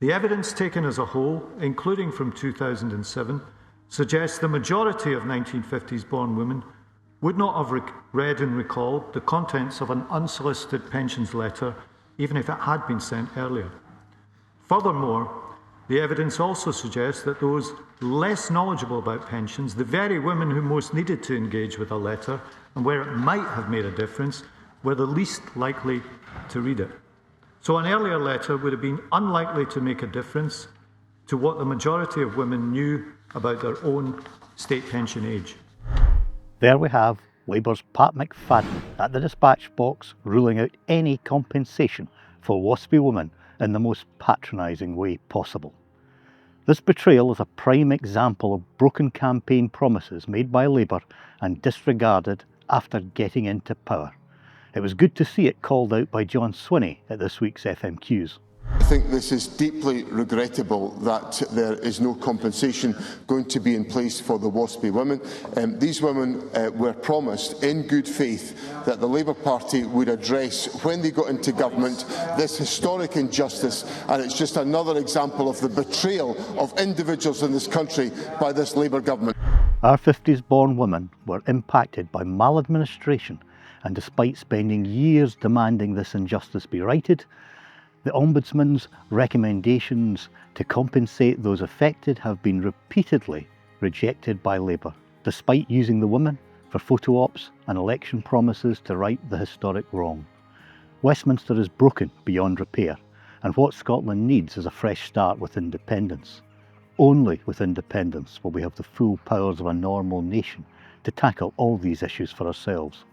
The evidence taken as a whole, including from 2007, suggests the majority of 1950s-born women would not have read and recalled the contents of an unsolicited pensions letter, even if it had been sent earlier. Furthermore, the evidence also suggests that those less knowledgeable about pensions, the very women who most needed to engage with a letter and where it might have made a difference, were the least likely to read it. So an earlier letter would have been unlikely to make a difference to what the majority of women knew about their own state pension age. There we have Labour's Pat McFadden at the dispatch box ruling out any compensation for WASPI women in the most patronising way possible. This betrayal is a prime example of broken campaign promises made by Labour and disregarded after getting into power. It was good to see it called out by John Swinney at this week's FMQs. I think this is deeply regrettable that there is no compensation going to be in place for the WASPI women. These women were promised in good faith that the Labour Party would address, when they got into government, this historic injustice, and it's just another example of the betrayal of individuals in this country by this Labour government. Our 50s-born women were impacted by maladministration, and despite spending years demanding this injustice be righted, the Ombudsman's recommendations to compensate those affected have been repeatedly rejected by Labour, despite using the women for photo ops and election promises to right the historic wrong. Westminster is broken beyond repair, and what Scotland needs is a fresh start with independence. Only with independence will we have the full powers of a normal nation to tackle all these issues for ourselves.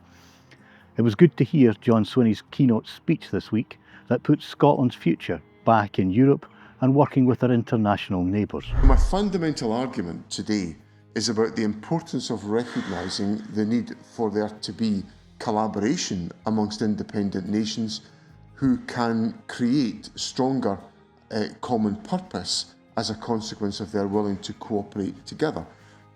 It was good to hear John Swinney's keynote speech this week that puts Scotland's future back in Europe and working with our international neighbours. My fundamental argument today is about the importance of recognising the need for there to be collaboration amongst independent nations who can create stronger common purpose as a consequence of their willing to cooperate together.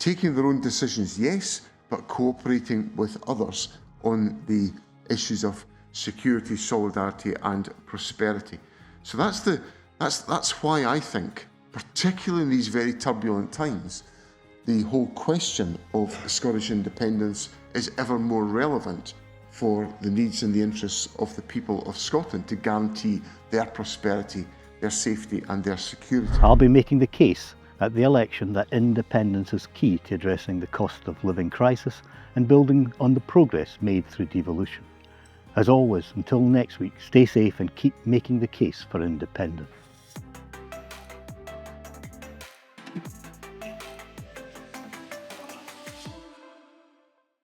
Taking their own decisions, yes, but cooperating with others on the issues of security, solidarity and prosperity. So that's why I think, particularly in these very turbulent times, the whole question of Scottish independence is ever more relevant for the needs and the interests of the people of Scotland to guarantee their prosperity, their safety and their security. I'll be making the case at the election that independence is key to addressing the cost of living crisis and building on the progress made through devolution. As always, until next week, stay safe and keep making the case for independence.